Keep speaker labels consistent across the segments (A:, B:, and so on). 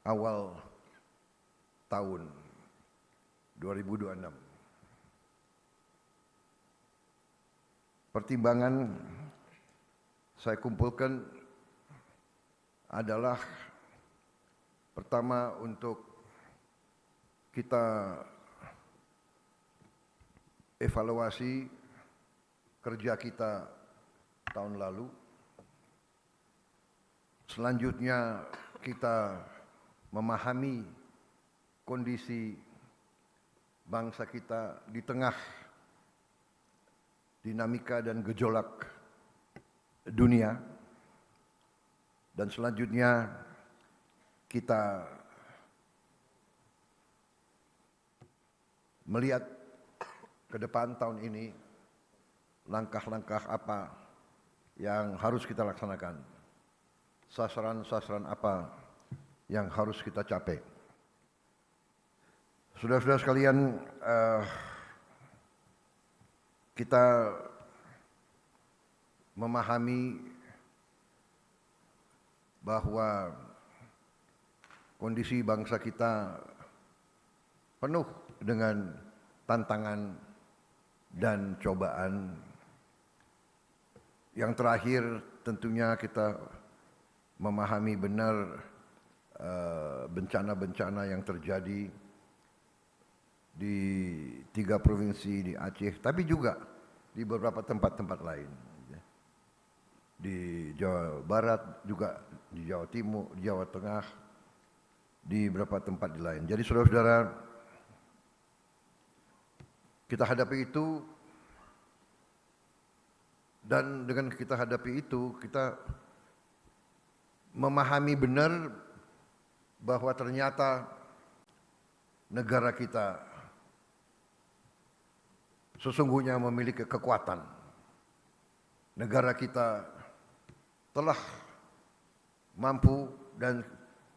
A: awal tahun 2026. Pertimbangan saya kumpulkan adalah pertama untuk kita evaluasi kerja kita tahun lalu. Selanjutnya kita memahami kondisi bangsa kita di tengah dinamika dan gejolak dunia. Dan selanjutnya kita melihat ke depan tahun ini langkah-langkah apa yang harus kita laksanakan, sasaran-sasaran apa yang harus kita capai. Saudara-saudara sekalian, kita memahami bahwa kondisi bangsa kita penuh dengan tantangan dan cobaan. Yang terakhir tentunya kita memahami benar bencana-bencana yang terjadi di 3 provinsi di Aceh, tapi juga di beberapa tempat-tempat lain. Di Jawa Barat, juga di Jawa Timur, di Jawa Tengah, di beberapa tempat lain. Jadi saudara-saudara, kita hadapi itu, dan dengan kita hadapi itu, kita memahami benar bahwa ternyata negara kita sesungguhnya memiliki kekuatan. Negara kita telah mampu dan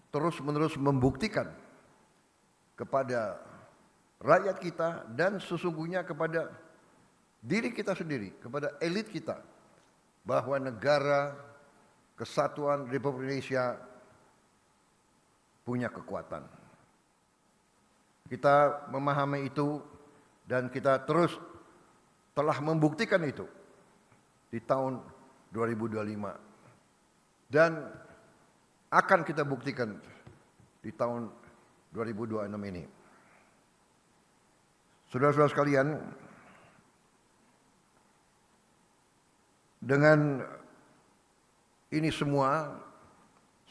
A: terus-menerus membuktikan kepada rakyat kita dan sesungguhnya kepada diri kita sendiri, kepada elit kita, bahwa negara kesatuan Republik Indonesia punya kekuatan. Kita memahami itu dan kita terus telah membuktikan itu di tahun 2025 dan akan kita buktikan di tahun 2026 ini. Saudara-saudara sekalian, dengan ini semua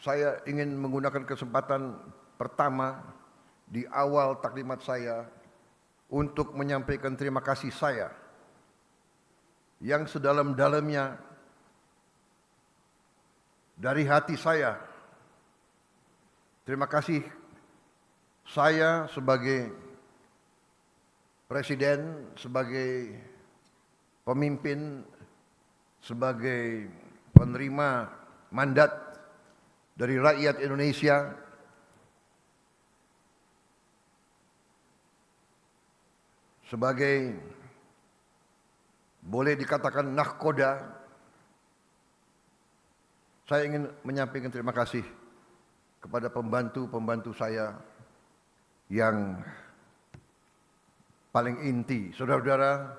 A: saya ingin menggunakan kesempatan pertama di awal taklimat saya untuk menyampaikan terima kasih saya yang sedalam-dalamnya dari hati saya. Terima kasih saya sebagai presiden, sebagai pemimpin, sebagai penerima mandat dari rakyat Indonesia, sebagai boleh dikatakan nahkoda. Saya ingin menyampaikan terima kasih kepada pembantu-pembantu saya yang paling inti, saudara-saudara,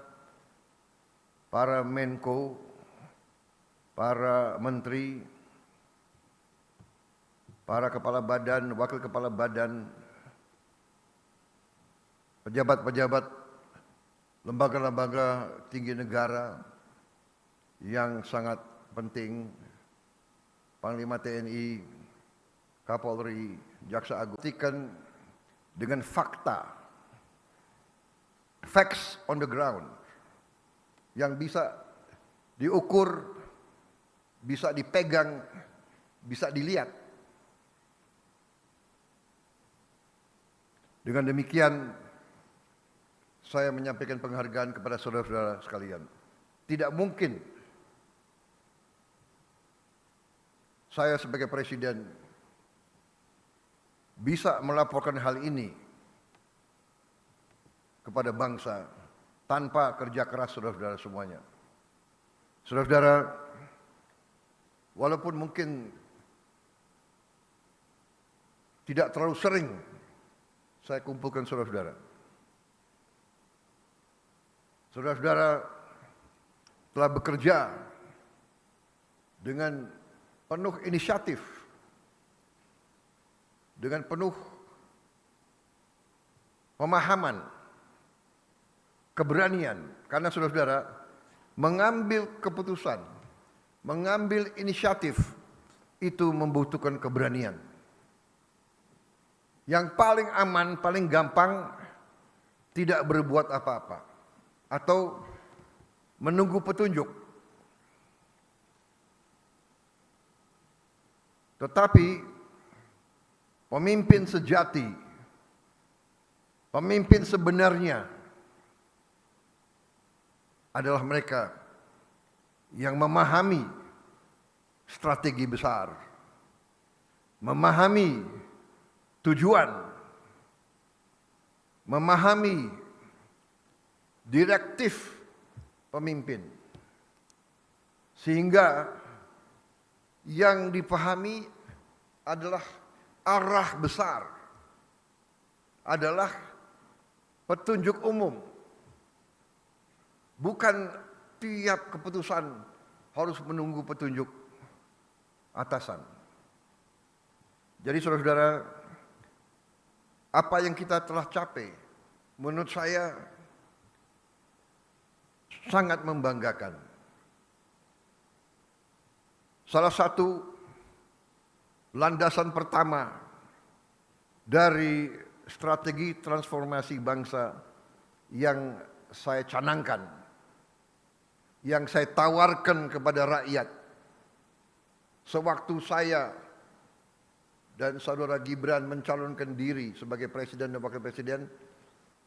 A: para Menko, para menteri, para kepala badan, wakil kepala badan, pejabat-pejabat lembaga-lembaga tinggi negara yang sangat penting, Panglima TNI, Kapolri, Jaksa Agung, dengan fakta, facts on the ground, yang bisa diukur, bisa dipegang, bisa dilihat. Dengan demikian, saya menyampaikan penghargaan kepada saudara-saudara sekalian. Tidak mungkin saya sebagai presiden bisa melaporkan hal ini kepada bangsa tanpa kerja keras saudara-saudara semuanya. Saudara-saudara, walaupun mungkin tidak terlalu sering saya kumpulkan saudara-saudara. Saudara-saudara telah bekerja dengan penuh inisiatif, dengan penuh pemahaman, keberanian, karena saudara-saudara mengambil keputusan, mengambil inisiatif itu membutuhkan keberanian. Yang paling aman, paling gampang tidak berbuat apa-apa atau menunggu petunjuk. Tetapi pemimpin sejati, pemimpin sebenarnya adalah mereka yang memahami strategi besar, memahami tujuan, memahami direktif pemimpin, sehingga yang dipahami adalah arah besar, adalah petunjuk umum. Bukan tiap keputusan harus menunggu petunjuk atasan. Jadi saudara-saudara, apa yang kita telah capai menurut saya sangat membanggakan. Salah satu landasan pertama dari strategi transformasi bangsa yang saya canangkan, yang saya tawarkan kepada rakyat sewaktu saya dan saudara Gibran mencalonkan diri sebagai presiden dan wakil presiden,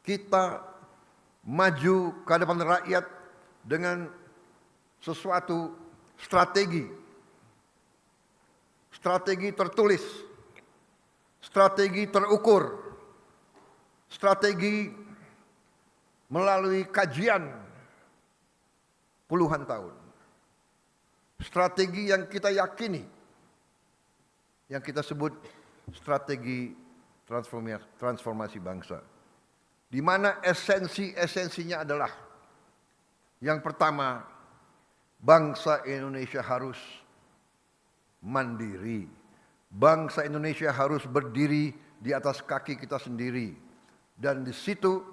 A: kita maju ke hadapan rakyat dengan sesuatu strategi tertulis, strategi terukur, strategi melalui kajian puluhan tahun, strategi yang kita yakini, yang kita sebut strategi transformasi bangsa, di mana esensinya adalah yang pertama, bangsa Indonesia harus mandiri, bangsa Indonesia harus berdiri di atas kaki kita sendiri, dan di situ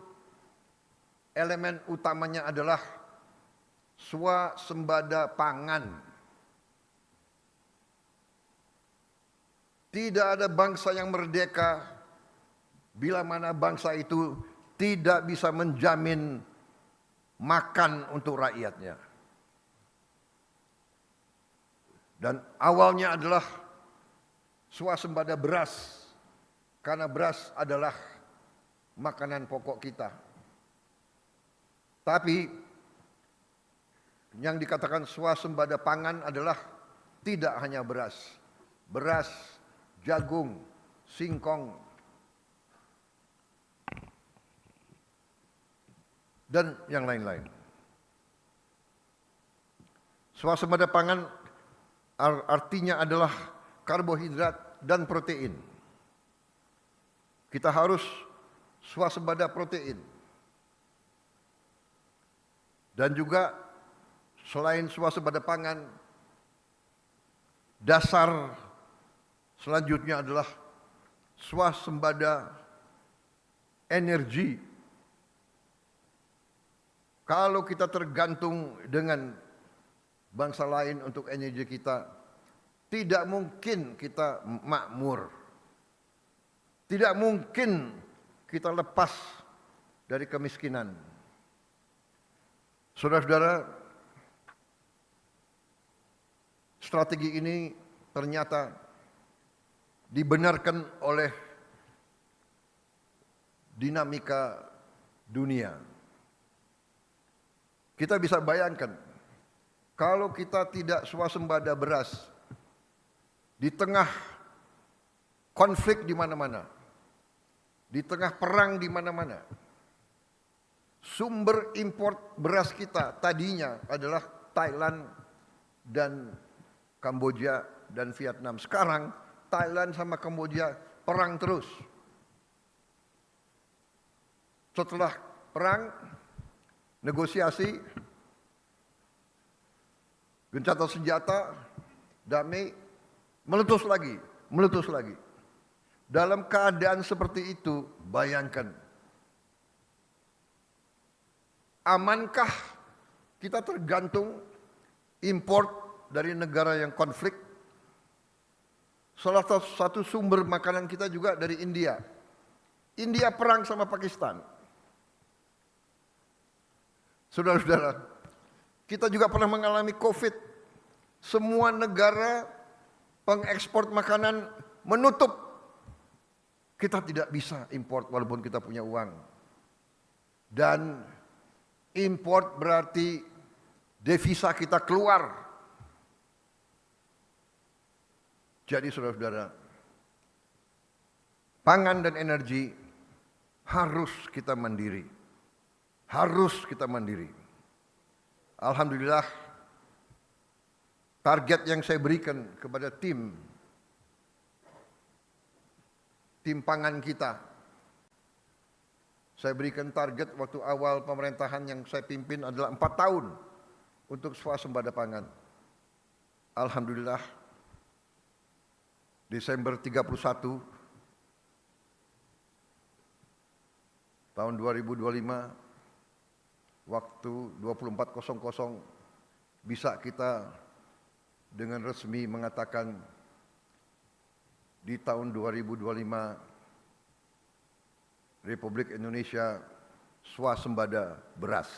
A: elemen utamanya adalah swasembada pangan. Tidak ada bangsa yang merdeka bila mana bangsa itu tidak bisa menjamin makan untuk rakyatnya. Dan awalnya adalah swasembada beras, karena beras adalah makanan pokok kita. Tapi yang dikatakan swasembada pangan adalah tidak hanya beras, jagung, singkong, dan yang lain-lain. Swasembada pangan artinya adalah karbohidrat dan protein. Kita harus swasembada protein. Dan juga selain swasembada pangan, dasar selanjutnya adalah swasembada energi. Kalau kita tergantung dengan bangsa lain untuk energi kita, tidak mungkin kita makmur. Tidak mungkin kita lepas dari kemiskinan. Saudara-saudara, strategi ini ternyata dibenarkan oleh dinamika dunia. Kita bisa bayangkan, kalau kita tidak swasembada beras di tengah konflik di mana-mana, di tengah perang di mana-mana, sumber impor beras kita tadinya adalah Thailand dan Kamboja dan Vietnam. Sekarang Thailand sama Kamboja perang terus. Setelah perang, negosiasi, gencatan senjata, damai, meletus lagi, meletus lagi. Dalam keadaan seperti itu, bayangkan, amankah kita tergantung import dari negara yang konflik? Salah satu sumber makanan kita juga dari India. India perang sama Pakistan. Saudara-saudara, kita juga pernah mengalami COVID. Semua negara pengekspor makanan menutup. Kita tidak bisa import walaupun kita punya uang. Dan import berarti devisa kita keluar. Jadi saudara-saudara, pangan dan energi harus kita mandiri. Harus kita mandiri. Alhamdulillah, target yang saya berikan kepada tim pangan kita, saya berikan target waktu awal pemerintahan yang saya pimpin adalah 4 tahun untuk swasembada pangan. Alhamdulillah, Desember 31 tahun 2025, waktu 24.00 bisa kita dengan resmi mengatakan di tahun 2025 Republik Indonesia swasembada beras.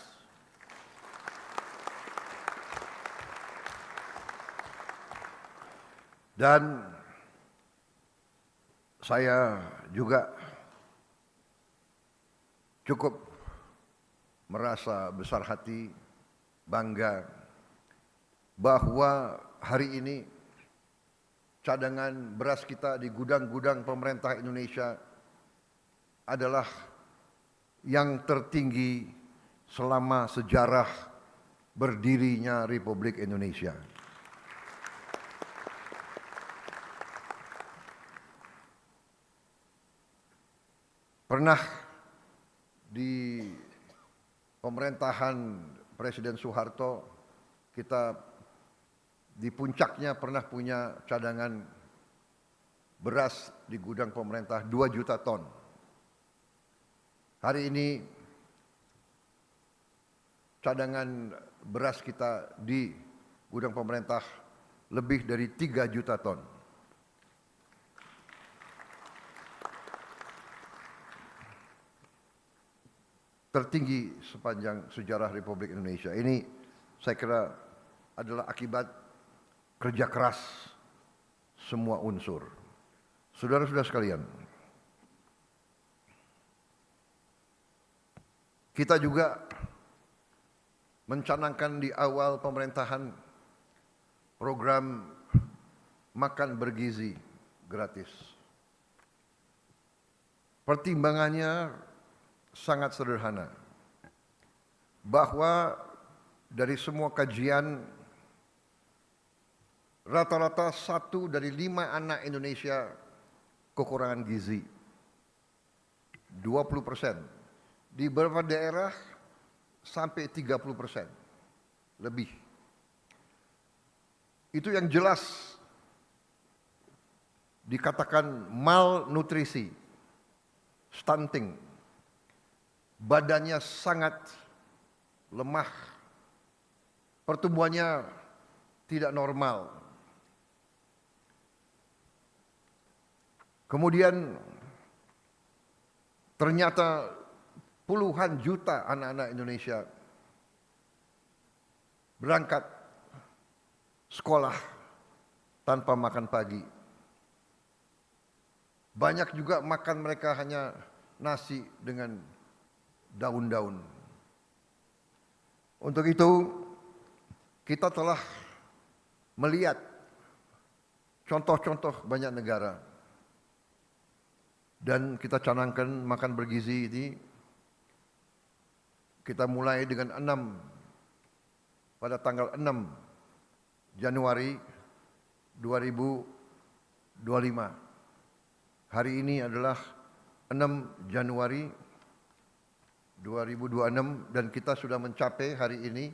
A: Dan saya juga cukup merasa besar hati, bangga bahwa hari ini cadangan beras kita di gudang-gudang pemerintah Indonesia adalah yang tertinggi selama sejarah berdirinya Republik Indonesia. Pernah di pemerintahan Presiden Soeharto, kita di puncaknya pernah punya cadangan beras di gudang pemerintah 2 juta ton. Hari ini cadangan beras kita di gudang pemerintah lebih dari 3 juta ton. Tertinggi sepanjang sejarah Republik Indonesia. Ini saya kira adalah akibat kerja keras semua unsur. Saudara-saudara sekalian, kita juga mencanangkan di awal pemerintahan program makan bergizi gratis. Pertimbangannya sangat sederhana, bahwa dari semua kajian rata-rata 1 dari 5 anak Indonesia kekurangan gizi, 20%, di beberapa daerah sampai 30% lebih. Itu yang jelas dikatakan malnutrisi, stunting. Badannya sangat lemah, pertumbuhannya tidak normal. Kemudian ternyata puluhan juta anak-anak Indonesia berangkat sekolah tanpa makan pagi. Banyak juga makan mereka hanya nasi dengan daun-daun. Untuk itu kita telah melihat contoh-contoh banyak negara dan kita canangkan makan bergizi ini. Kita mulai dengan 6 pada tanggal 6 Januari 2025. Hari ini adalah 6 Januari 2026 dan kita sudah mencapai hari ini,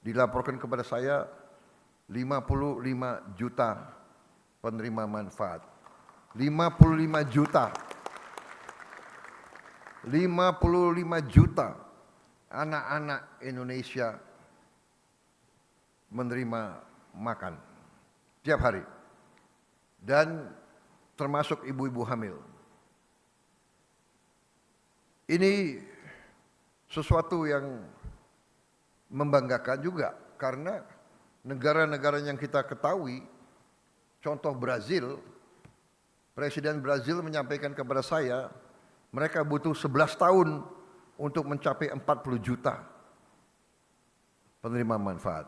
A: dilaporkan kepada saya 55 juta penerima manfaat. 55 juta. 55 juta anak-anak Indonesia menerima makan tiap hari. Dan termasuk ibu-ibu hamil. Ini sesuatu yang membanggakan juga karena negara-negara yang kita ketahui, contoh Brazil, Presiden Brazil menyampaikan kepada saya, mereka butuh 11 tahun untuk mencapai 40 juta penerima manfaat.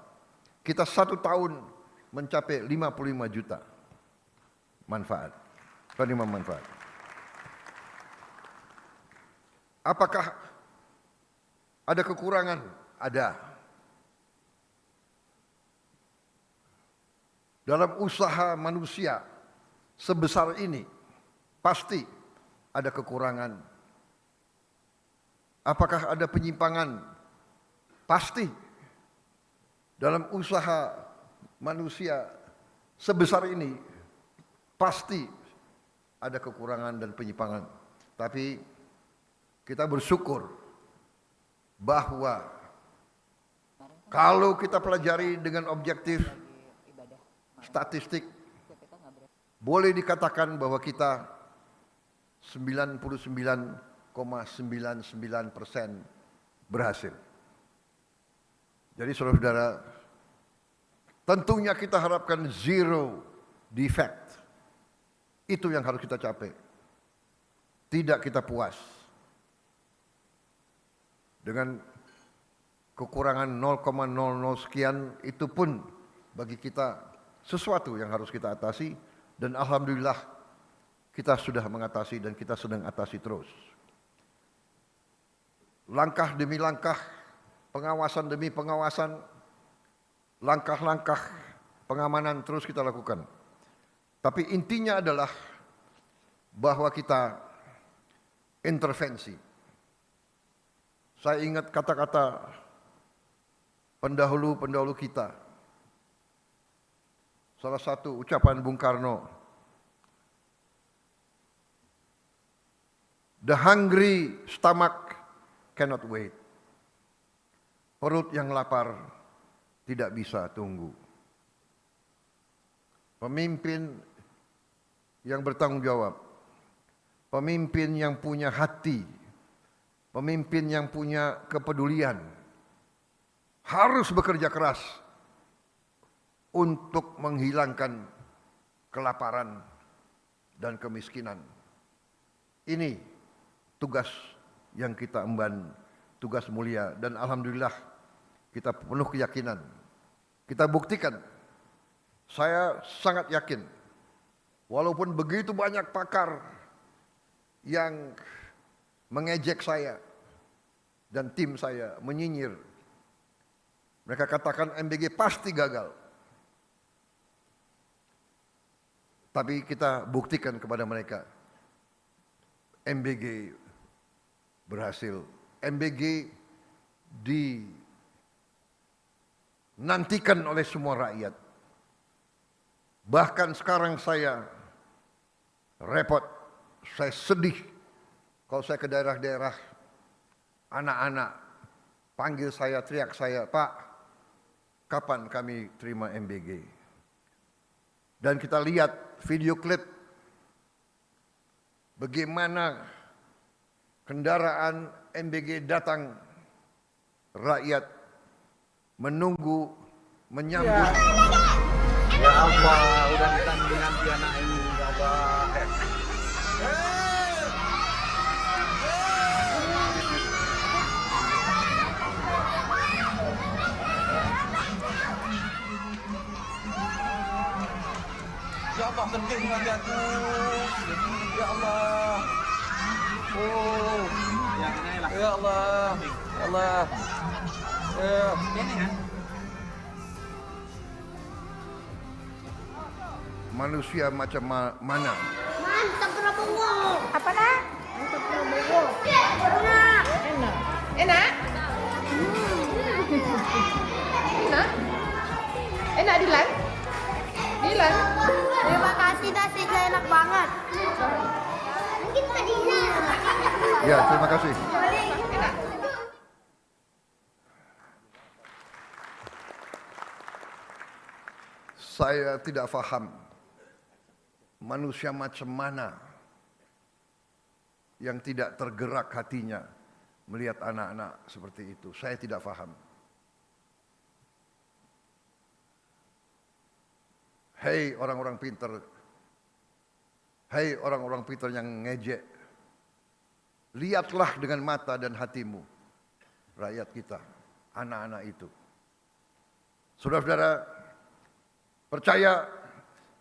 A: Kita 1 tahun mencapai 55 juta penerima manfaat. Apakah ada kekurangan? Ada. Dalam usaha manusia sebesar ini, pasti ada kekurangan. Apakah ada penyimpangan? Pasti. Dalam usaha manusia sebesar ini, pasti ada kekurangan dan penyimpangan. Tapi kita bersyukur bahwa kalau kita pelajari dengan objektif statistik, boleh dikatakan bahwa kita 99,99% berhasil. Jadi saudara-saudara, tentunya kita harapkan zero defect. Itu yang harus kita capai. Tidak kita puas dengan kekurangan 0,00 sekian, itu pun bagi kita sesuatu yang harus kita atasi, dan alhamdulillah kita sudah mengatasi dan kita sedang atasi terus. Langkah demi langkah, pengawasan demi pengawasan, langkah-langkah pengamanan terus kita lakukan. Tapi intinya adalah bahwa kita intervensi. Saya ingat kata-kata pendahulu-pendahulu kita. Salah satu ucapan Bung Karno, "The hungry stomach cannot wait." Perut yang lapar tidak bisa tunggu. Pemimpin yang bertanggung jawab, pemimpin yang punya hati, pemimpin yang punya kepedulian, harus bekerja keras untuk menghilangkan kelaparan dan kemiskinan. Ini tugas yang kita emban, tugas mulia, dan alhamdulillah kita penuh keyakinan. Kita buktikan. Saya sangat yakin, walaupun begitu banyak pakar yang mengejek saya dan tim saya, menyinyir. Mereka katakan MBG pasti gagal. Tapi kita buktikan kepada mereka, MBG berhasil. MBG dinantikan oleh semua rakyat. Bahkan sekarang saya repot, saya sedih kalau saya ke daerah-daerah, anak-anak panggil saya, teriak saya, "Pak, kapan kami terima MBG?" Dan kita lihat video klip bagaimana kendaraan MBG datang, rakyat menunggu, menyambut.
B: Ya Allah, udah nanti anak ini, ya Allah. Ya Allah, sedih nanti aku. Ya Allah. Oh, ya Allah. Ya Allah.
A: Manusia macam mana?
C: Mantap, berapa Enak? Enak? Enak Dilan? Dilan?
D: Terima kasih nasinya enak banget. Mungkin Pak Dilan.
A: Ya, terima kasih.
C: Enak?
A: Saya tidak paham manusia macam mana yang tidak tergerak hatinya melihat anak-anak seperti itu. Saya tidak paham. Hei orang-orang pintar, hei orang-orang pintar yang ngejek, lihatlah dengan mata dan hatimu rakyat kita, anak-anak itu. Saudara-saudara, percaya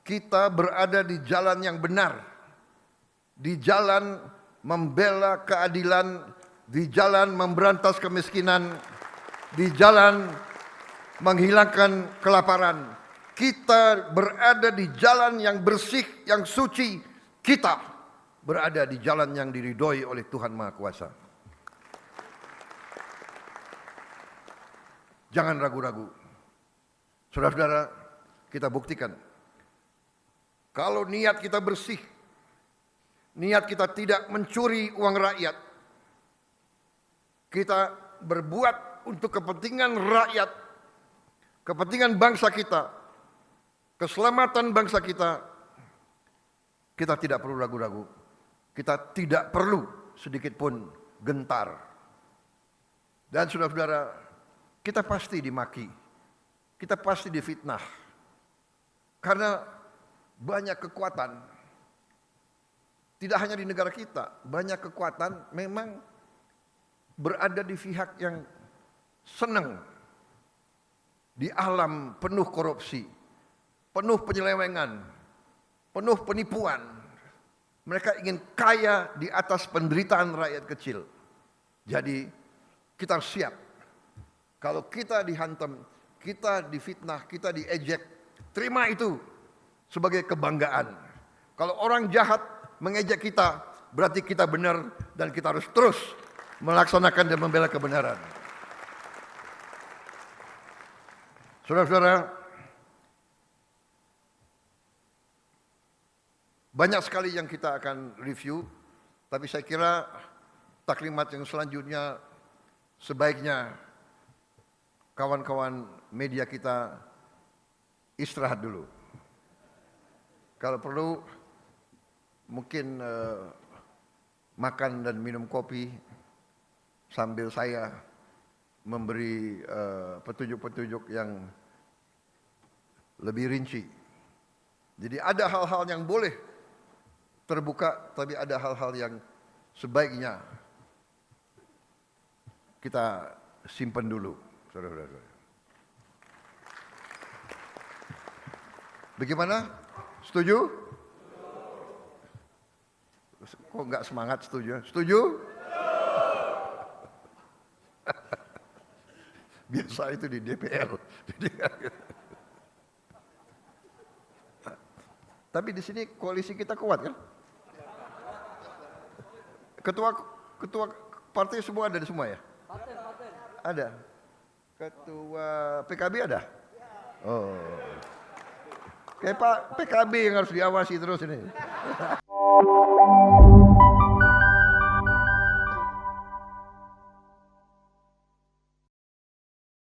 A: kita berada di jalan yang benar, di jalan membela keadilan, di jalan memberantas kemiskinan, di jalan menghilangkan kelaparan. Kita berada di jalan yang bersih, yang suci. Kita berada di jalan yang diridhoi oleh Tuhan Maha Kuasa. Jangan ragu-ragu. Saudara-saudara, kita buktikan. Kalau niat kita bersih, niat kita tidak mencuri uang rakyat, kita berbuat untuk kepentingan rakyat, kepentingan bangsa kita, keselamatan bangsa kita, kita tidak perlu ragu-ragu. Kita tidak perlu sedikit pun gentar. Dan saudara-saudara, kita pasti dimaki, kita pasti difitnah. Karena banyak kekuatan, tidak hanya di negara kita, banyak kekuatan memang berada di pihak yang senang di alam penuh korupsi, penuh penyelewengan, penuh penipuan. Mereka ingin kaya di atas penderitaan rakyat kecil. Jadi kita siap. Kalau kita dihantam, kita difitnah, kita diejek, terima itu sebagai kebanggaan. Kalau orang jahat mengejek kita, berarti kita benar dan kita harus terus melaksanakan dan membela kebenaran. Saudara-saudara, banyak sekali yang kita akan review, tapi saya kira taklimat yang selanjutnya sebaiknya kawan-kawan media kita istirahat dulu. Kalau perlu mungkin makan dan minum kopi sambil saya memberi petunjuk-petunjuk yang lebih rinci. Jadi ada hal-hal yang boleh terbuka, tapi ada hal-hal yang sebaiknya kita simpan dulu, saudara-saudara. Bagaimana? Setuju? Kok nggak semangat setuju? Setuju? Biasa itu di DPR. Tapi di sini koalisi kita kuat kan? Ketua partai semua ada di semua ya? Ada. Ketua PKB ada? Oh. Kayak Pak PKB yang harus diawasi terus ini.